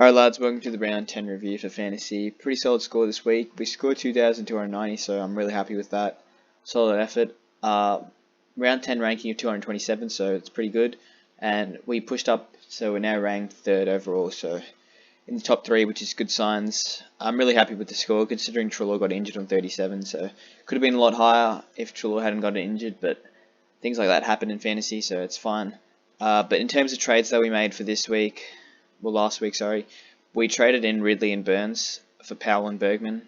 Alright lads, welcome to the round 10 review for fantasy. Pretty solid score this week. We scored 2,290, so I'm really happy with that. Solid effort. Round 10 ranking of 227, so it's pretty good. And we pushed up, so we're now ranked 3rd overall, so in the top 3, which is good signs. I'm really happy with the score, considering Trelaw got injured on 37, so could have been a lot higher if Trelaw hadn't gotten injured, but things like that happen in fantasy, so it's fine. But in terms of trades that we made for this week, last week, sorry, we traded in Ridley and Burns for Powell and Bergman.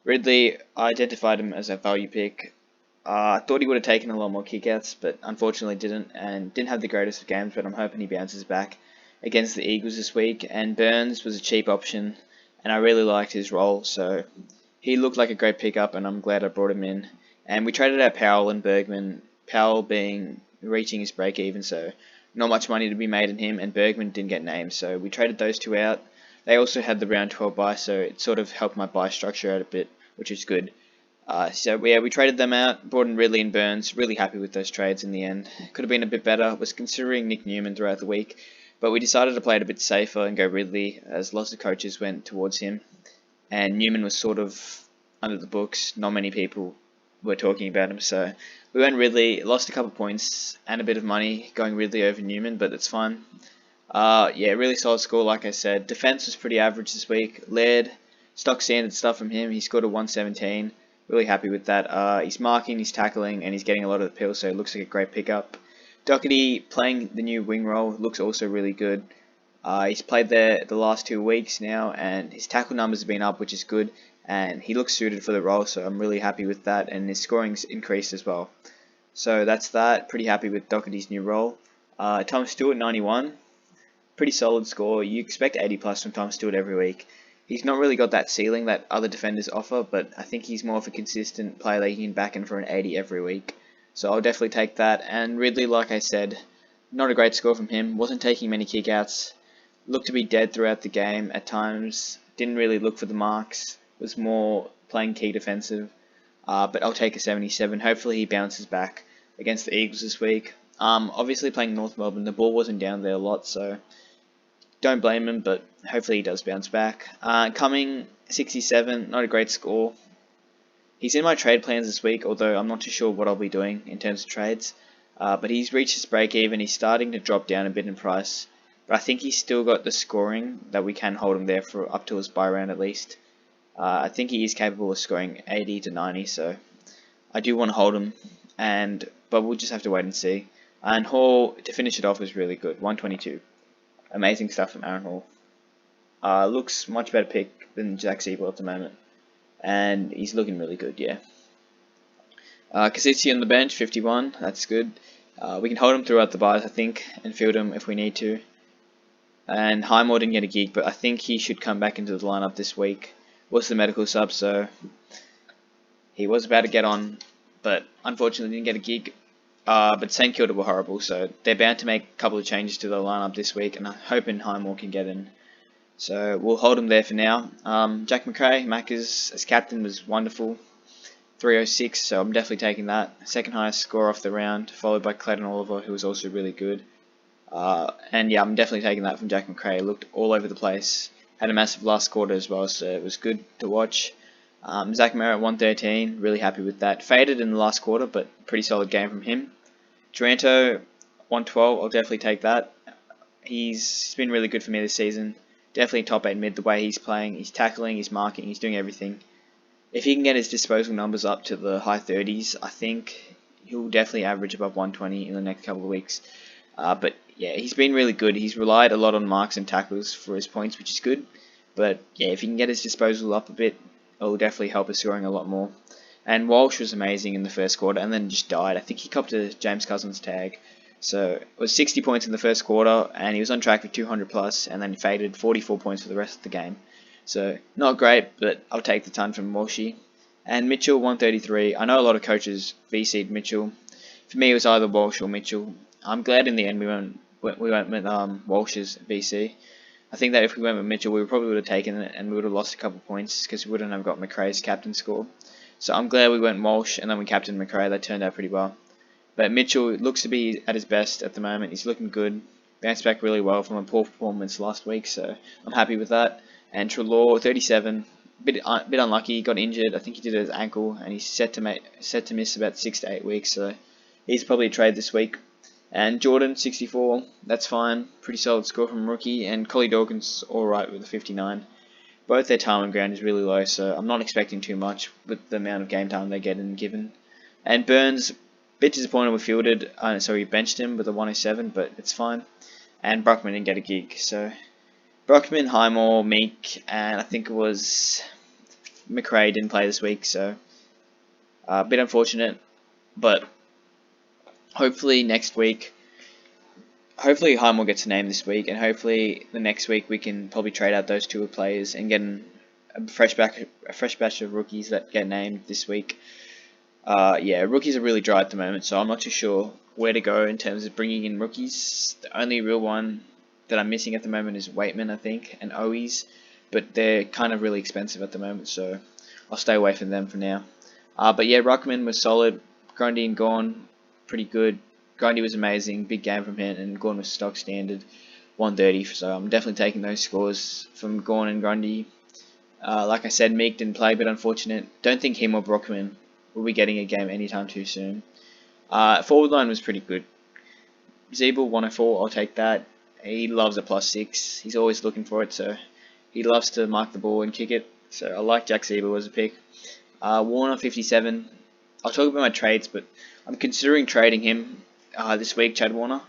Ridley, I identified him as a value pick. I thought he would have taken a lot more kickouts, but unfortunately didn't, and didn't have the greatest of games, but I'm hoping he bounces back against the Eagles this week. And Burns was a cheap option, and I really liked his role, so he looked like a great pickup, and I'm glad I brought him in. And we traded out Powell and Bergman, Powell reaching his break even, so not much money to be made in him, and Bergman didn't get named, so we traded those two out. They also had the round 12 buy, so it sort of helped my buy structure out a bit, which is good. We traded them out, brought in Ridley and Burns. Really happy with those trades in the end. Could have been a bit better. Was considering Nick Newman throughout the week, but we decided to play it a bit safer and go Ridley, as lots of coaches went towards him, and Newman was sort of under the books. Not many people were talking about him, so we went Ridley. Lost a couple points and a bit of money going Ridley over Newman, but it's fine. Really solid score, like I said. Defense was pretty average this week. Laird, stock standard stuff from him. He scored a 117. Really happy with that. He's marking, he's tackling, and he's getting a lot of the pills, so it looks like a great pickup. Doherty playing the new wing role looks also really good. He's played there the last 2 weeks now, and his tackle numbers have been up, which is good. And he looks suited for the role, so I'm really happy with that, and his scoring's increased as well. So that's that. Pretty happy with Doherty's new role. Tom Stewart, 91. Pretty solid score. You expect 80 plus from Tom Stewart every week. He's not really got that ceiling that other defenders offer, but I think he's more of a consistent player that you can back in for an 80 every week. So I'll definitely take that. And Ridley, like I said, not a great score from him. Wasn't taking many kickouts. Looked to be dead throughout the game at times. Didn't really look for the marks. Was more playing key defensive. But I'll take a 77. Hopefully he bounces back against the Eagles this week. Obviously playing North Melbourne, the ball wasn't down there a lot, so don't blame him, but hopefully he does bounce back. Cumming, 67, not a great score. He's in my trade plans this week, although I'm not too sure what I'll be doing in terms of trades. But he's reached his break even. He's starting to drop down a bit in price. But I think he's still got the scoring that we can hold him there for up to his buy round at least. I think he is capable of scoring 80 to 90, so I do want to hold him. But we'll just have to wait and see. And Hall, to finish it off, was really good. 122. Amazing stuff from Aaron Hall. Looks much better pick than Jack Siebel at the moment. And he's looking really good, yeah. Kasitsi on the bench, 51. That's good. We can hold him throughout the buys, I think, and field him if we need to. And Highmore didn't get a gig, but I think he should come back into the lineup this week. Was the medical sub, so he was about to get on, but unfortunately didn't get a gig. But St Kilda were horrible, so they're bound to make a couple of changes to the lineup this week, and I'm hoping Highmore can get in. So we'll hold him there for now. Jack Macrae, Macca's as captain, was wonderful. 306, so I'm definitely taking that. Second highest score off the round, followed by Clayton Oliver, who was also really good. I'm definitely taking that from Jack Macrae. Looked all over the place. Had a massive last quarter as well, so it was good to watch. Zach Merritt, 113, really happy with that. Faded in the last quarter, but pretty solid game from him. Taranto, 112, I'll definitely take that. He's been really good for me this season. Definitely top 8 mid the way he's playing. He's tackling, he's marking, he's doing everything. If he can get his disposal numbers up to the high 30s, I think he'll definitely average above 120 in the next couple of weeks. But yeah, he's been really good. He's relied a lot on marks and tackles for his points, which is good. But yeah, if he can get his disposal up a bit, it'll definitely help us scoring a lot more. And Walsh was amazing in the first quarter and then just died. I think he copped a James Cousins tag. So it was 60 points in the first quarter and he was on track for 200 plus and then faded 44 points for the rest of the game. So not great, but I'll take the ton from Walshy. And Mitchell, 133. I know a lot of coaches VC'd Mitchell. For me, it was either Walsh or Mitchell. I'm glad in the end we went with Walsh's VC. I think that if we went with Mitchell, we probably would have taken it and we would have lost a couple of points because we wouldn't have got Macrae's captain score. So I'm glad we went Walsh and then we captained Macrae. That turned out pretty well. But Mitchell looks to be at his best at the moment. He's looking good. bounced back really well from a poor performance last week, so I'm happy with that. And Trelaw, 37, bit unlucky, got injured. I think he did his ankle, and he's set to miss about 6 to 8 weeks. So he's probably a trade this week. And Jordan, 64, that's fine. Pretty solid score from rookie. And Collie Dawkins, all right with a 59. Both their time on ground is really low, so I'm not expecting too much with the amount of game time they get and given. And Burns, bit disappointed we fielded. We benched him with a 107, but it's fine. And Bruckman didn't get a gig, so Bruckman, Highmore, Meek, and I think it was McRae didn't play this week, so a bit unfortunate. But hopefully next week, hopefully Highmore gets a name this week, and hopefully the next week we can probably trade out those two players and get a fresh batch of rookies that get named this week. Yeah, rookies are really dry at the moment, so I'm not too sure where to go in terms of bringing in rookies. The only real one that I'm missing at the moment is Waitman, I think, and Owies, but they're kind of really expensive at the moment, so I'll stay away from them for now. But yeah, Ruckman was solid. Grundy and Gawn, pretty good. Grundy was amazing, big game from him, and Gawn was stock standard, 130. So I'm definitely taking those scores from Gawn and Grundy. Like I said, Meek didn't play, but unfortunate. Don't think him or Brockman will be getting a game anytime too soon. Forward line was pretty good. Zeeble 104, I'll take that. He loves a +6. He's always looking for it, so he loves to mark the ball and kick it. So I like Jack Zeeble as a pick. Warner 57. I'll talk about my trades, but I'm considering trading him this week, Chad Warner.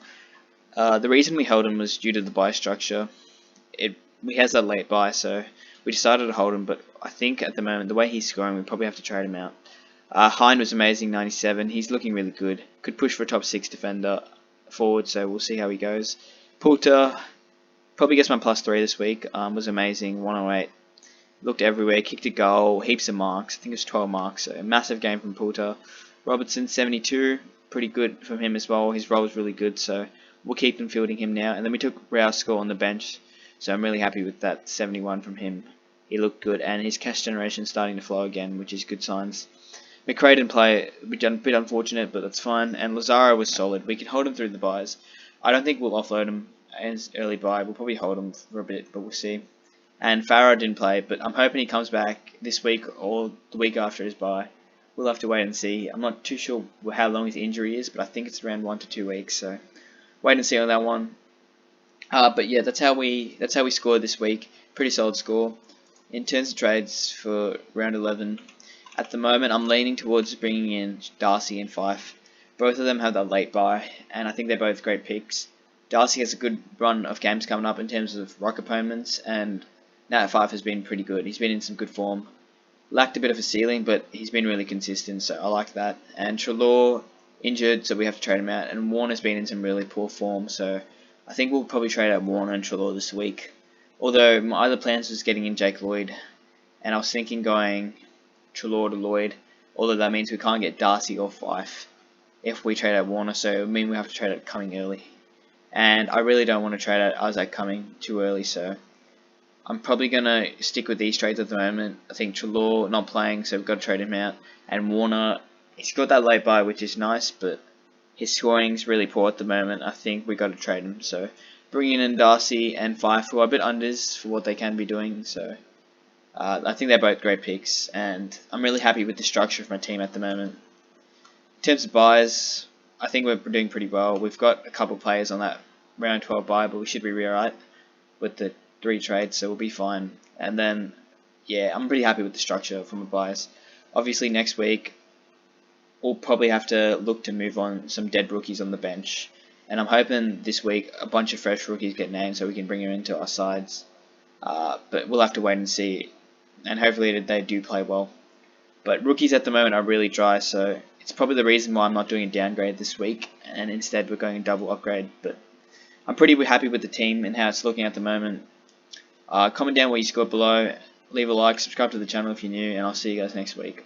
The reason we held him was due to the buy structure. We has that late buy, so we decided to hold him, but I think at the moment, the way he's scoring, we probably have to trade him out. Hind was amazing, 97. He's looking really good. Could push for a top 6 defender forward, so we'll see how he goes. Poulter probably gets my +3 this week. Was amazing, 108. Looked everywhere, kicked a goal, heaps of marks. I think it was 12 marks, so a massive game from Poulter. Robertson, 72. Pretty good from him as well. His role was really good, so we'll keep him fielding him now. And then we took Rowe's score on the bench, so I'm really happy with that 71 from him. He looked good, and his cash generation starting to flow again, which is good signs. McRae didn't play, a bit unfortunate, but that's fine. And Lazaro was solid. We can hold him through the buys. I don't think we'll offload him as early buy. We'll probably hold him for a bit, but we'll see. And Farah didn't play, but I'm hoping he comes back this week or the week after his buy. We'll have to wait and see. I'm not too sure how long his injury is, but I think it's around 1 to 2 weeks. So wait and see on that one. But yeah, that's how we scored this week. Pretty solid score. In terms of trades for round 11. At the moment, I'm leaning towards bringing in Darcy and Fife. Both of them have that late buy, and I think they're both great picks. Darcy has a good run of games coming up in terms of ruck opponents, and Nat Fife has been pretty good. He's been in some good form. Lacked a bit of a ceiling, but he's been really consistent, so I like that. And Trelaw injured, so we have to trade him out. And Warner's been in some really poor form, so I think we'll probably trade out Warner and Trelaw this week. Although my other plans was getting in Jake Lloyd, and I was thinking going Trelaw to Lloyd, although that means we can't get Darcy or Fife if we trade out Warner, so it would mean we have to trade out Cumming early. And I really don't want to trade out Isaac Cumming too early, so I'm probably going to stick with these trades at the moment. I think Trelaw not playing, so we've got to trade him out. And Warner, he's got that late buy, which is nice, but his scoring's really poor at the moment. I think we've got to trade him, so bringing in Darcy and Fife, who are a bit unders for what they can be doing, so I think they're both great picks, and I'm really happy with the structure of my team at the moment. In terms of buys, I think we're doing pretty well. We've got a couple players on that round 12 buy, but we should be alright with the 3 trades, so we'll be fine. And then, yeah, I'm pretty happy with the structure for my buys. Obviously, next week, we'll probably have to look to move on some dead rookies on the bench. And I'm hoping this week a bunch of fresh rookies get named so we can bring them into our sides. But we'll have to wait and see. And hopefully they do play well. But rookies at the moment are really dry, so it's probably the reason why I'm not doing a downgrade this week, and instead we're going a double upgrade. But I'm pretty happy with the team and how it's looking at the moment. Comment down what you scored below, leave a like, subscribe to the channel if you're new, and I'll see you guys next week.